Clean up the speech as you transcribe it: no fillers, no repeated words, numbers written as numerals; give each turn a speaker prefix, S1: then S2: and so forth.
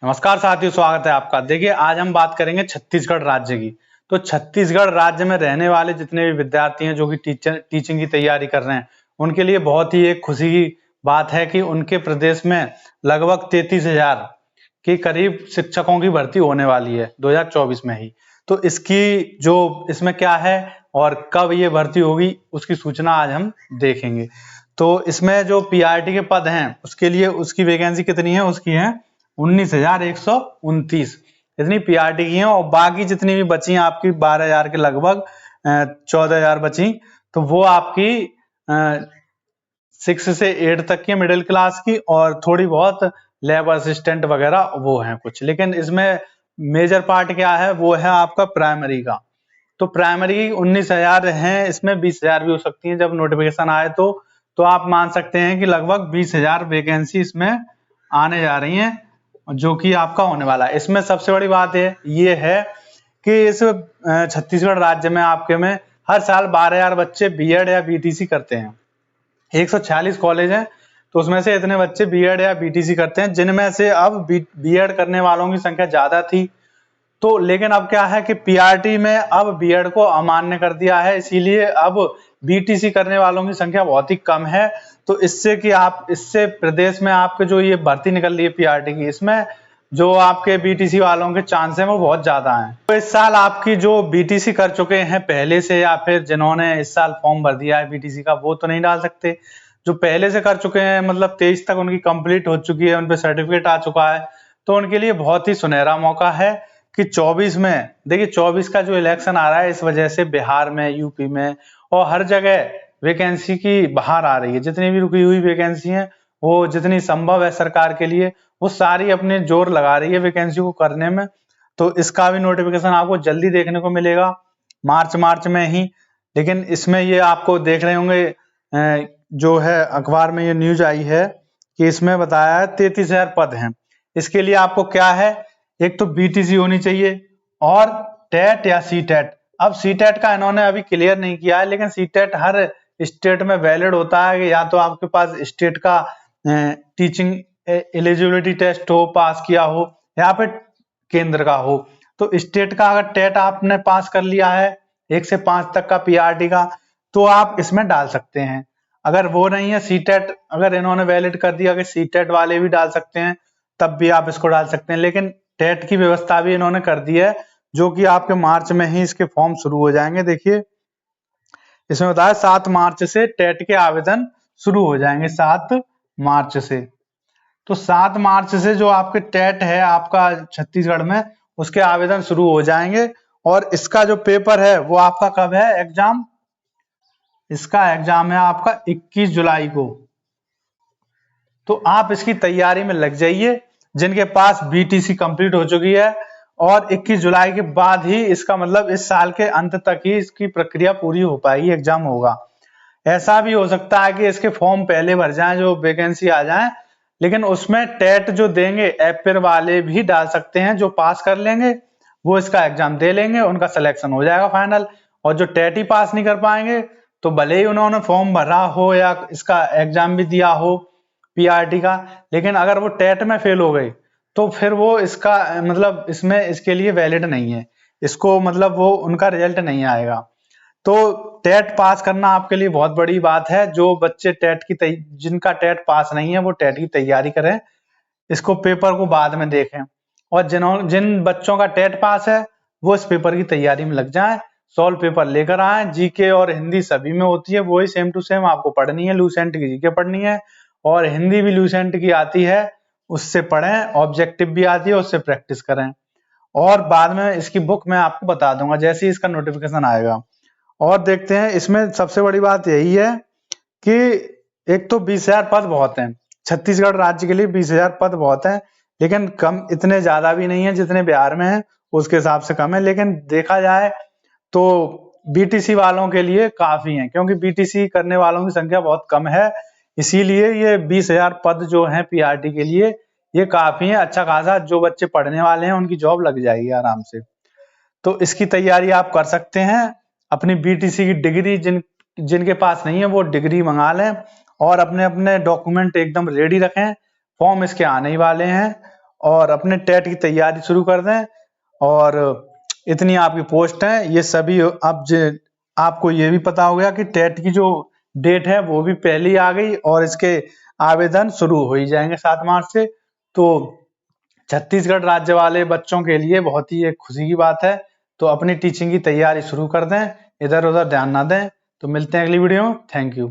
S1: नमस्कार साथियों, स्वागत है आपका। देखिए, आज हम बात करेंगे छत्तीसगढ़ राज्य की। तो छत्तीसगढ़ राज्य में रहने वाले जितने भी विद्यार्थी हैं जो कि टीचिंग की तैयारी कर रहे हैं, उनके लिए बहुत ही एक खुशी की बात है कि उनके प्रदेश में लगभग 33,000 के करीब शिक्षकों की भर्ती होने वाली है 2024 में ही। तो इसमें क्या है और कब ये भर्ती होगी, उसकी सूचना आज हम देखेंगे। तो इसमें जो पीआरटी के पद हैं उसके लिए उसकी वैकेंसी कितनी है, उसकी है 19,129 इतनी पीआरटी की हैं। और बाकी जितनी भी बची हैं आपकी 12,000 के लगभग 14,000 बची, तो वो आपकी 6 से 8 तक की मिडिल क्लास की, और थोड़ी बहुत लैब असिस्टेंट वगैरह वो हैं कुछ। लेकिन इसमें मेजर पार्ट क्या है, वो है आपका प्राइमरी का। तो प्राइमरी 19,000 हैं, इसमें 20,000 भी हो सकती हैं जब नोटिफिकेशन आए। तो आप मान सकते हैं कि लगभग 20,000 वैकेंसी इसमें आने जा रही हैं, जो कि आपका होने वाला है। इसमें सबसे बड़ी बात ये है कि इस छत्तीसगढ़ राज्य में आपके में हर साल 12,000 बच्चे बीएड या बीटीसी करते हैं। 146 कॉलेज हैं, तो उसमें से इतने बच्चे बीएड या बीटीसी करते हैं, जिनमें से अब बीएड करने वालों की संख्या ज्यादा थी। तो लेकिन अब क्या है कि पीआरटी में अब बीएड को अमान्य कर दिया है, इसीलिए अब बीटीसी करने वालों की संख्या बहुत ही कम है। तो इससे प्रदेश में आपके जो ये भर्ती निकल रही है पीआरटी की, इसमें जो आपके बीटीसी वालों के चांस हैं वो बहुत ज्यादा हैं। तो इस साल आपकी जो बीटीसी कर चुके हैं पहले से, या फिर जिन्होंने इस साल फॉर्म भर दिया है बीटीसी का, वो तो नहीं डाल सकते। जो पहले से कर चुके हैं, मतलब 23 तक उनकी कंप्लीट हो चुकी है, उनपे सर्टिफिकेट आ चुका है, तो उनके लिए बहुत ही सुनहरा मौका है कि 24 में, देखिए 24 का जो इलेक्शन आ रहा है, इस वजह से बिहार में, यूपी में और हर जगह वैकेंसी की बाहर आ रही है। जितनी भी रुकी हुई वैकेंसी है, वो जितनी संभव है सरकार के लिए, वो सारी अपने जोर लगा रही है वैकेंसी को करने में। तो इसका भी नोटिफिकेशन आपको जल्दी देखने को मिलेगा, मार्च में ही। लेकिन इसमें ये आपको देख रहे होंगे, जो है अखबार में ये न्यूज आई है कि इसमें बताया है 33,000 पद हैं। इसके लिए आपको क्या है, एक तो बीटीसी होनी चाहिए और टेट या सीटेट। अब सीटेट का इन्होंने अभी क्लियर नहीं किया है, लेकिन सीटेट हर स्टेट में वैलिड होता है कि या तो आपके पास स्टेट का टीचिंग एलिजिबिलिटी टेस्ट हो, पास किया हो, या फिर केंद्र का हो। तो स्टेट का अगर टेट आपने पास कर लिया है 1 से 5 तक का पीआरटी का, तो आप इसमें डाल सकते हैं। अगर वो नहीं है, सीटेट अगर इन्होंने वैलिड कर दिया कि सीटेट वाले भी डाल सकते हैं, तब भी आप इसको डाल सकते हैं। लेकिन टेट की व्यवस्था भी इन्होंने कर दी है, जो कि आपके मार्च में ही इसके फॉर्म शुरू हो जाएंगे। देखिए इसमें बताया 7 मार्च से टेट के आवेदन शुरू हो जाएंगे, 7 मार्च से। तो 7 मार्च से जो आपके टेट है आपका छत्तीसगढ़ में, उसके आवेदन शुरू हो जाएंगे। और इसका जो पेपर है वो आपका कब है एग्जाम, इसका एग्जाम है आपका 21 जुलाई को। तो आप इसकी तैयारी में लग जाइए, जिनके पास बीटीसी कंप्लीट हो चुकी है। और 21 जुलाई के बाद ही, इसका मतलब इस साल के अंत तक ही इसकी प्रक्रिया पूरी हो पाएगी, एग्जाम होगा। ऐसा भी हो सकता है कि इसके फॉर्म पहले भर जाएं, जो वैकेंसी आ जाए, लेकिन उसमें टेट जो देंगे एपियर वाले भी डाल सकते हैं। जो पास कर लेंगे वो इसका एग्जाम दे लेंगे, उनका सिलेक्शन हो जाएगा फाइनल। और जो टेट ही पास नहीं कर पाएंगे, तो भले ही उन्होंने फॉर्म भरा हो या इसका एग्जाम भी दिया हो पीआरटी का, लेकिन अगर वो टेट में फेल हो गए, तो फिर वो इसका मतलब इसमें इसके लिए वैलिड नहीं है, इसको मतलब वो उनका रिजल्ट नहीं आएगा। तो टेट पास करना आपके लिए बहुत बड़ी बात है। जो बच्चे जिनका टेट पास नहीं है, वो टेट की तैयारी करें, इसको पेपर को बाद में देखें। और जिन बच्चों का टेट पास है, वो इस पेपर की तैयारी में लग जाएं, सॉल्व पेपर लेकर आए। जीके और हिंदी सभी में होती है, वही सेम टू सेम आपको पढ़नी है। लूसेंट की जीके पढ़नी है, और हिंदी भी लूसेंट की आती है, उससे पढ़ें। ऑब्जेक्टिव भी आती है, उससे प्रैक्टिस करें। और बाद में इसकी बुक मैं आपको बता दूंगा जैसे ही इसका नोटिफिकेशन आएगा। और देखते हैं, इसमें सबसे बड़ी बात यही है कि एक तो 20,000 पद बहुत हैं, छत्तीसगढ़ राज्य के लिए 20,000 पद बहुत हैं, लेकिन कम, इतने ज्यादा भी नहीं है जितने बिहार में है, उसके हिसाब से कम है। लेकिन देखा जाए तो बीटीसी वालों के लिए काफी है, क्योंकि बीटीसी करने वालों की संख्या बहुत कम है। इसीलिए ये 20,000 पद जो है पीआरटी के लिए, ये काफी है। अच्छा खासा जो बच्चे पढ़ने वाले हैं उनकी जॉब लग जाएगी आराम से। तो इसकी तैयारी आप कर सकते हैं। अपनी बीटीसी की डिग्री जिनके पास नहीं है, वो डिग्री मंगा लें, और अपने अपने डॉक्यूमेंट एकदम रेडी रखें। फॉर्म इसके आने ही वाले हैं, और अपने टेट की तैयारी शुरू कर दें। और इतनी आपकी पोस्ट है, ये सभी अब आपको ये भी पता हो गया कि टेट की जो डेट है वो भी पहले आ गई और इसके आवेदन शुरू हो ही जाएंगे 7 मार्च से। तो छत्तीसगढ़ राज्य वाले बच्चों के लिए बहुत ही एक खुशी की बात है। तो अपनी टीचिंग की तैयारी शुरू कर दें, इधर उधर ध्यान ना दें। तो मिलते हैं अगली वीडियो में। Thank you.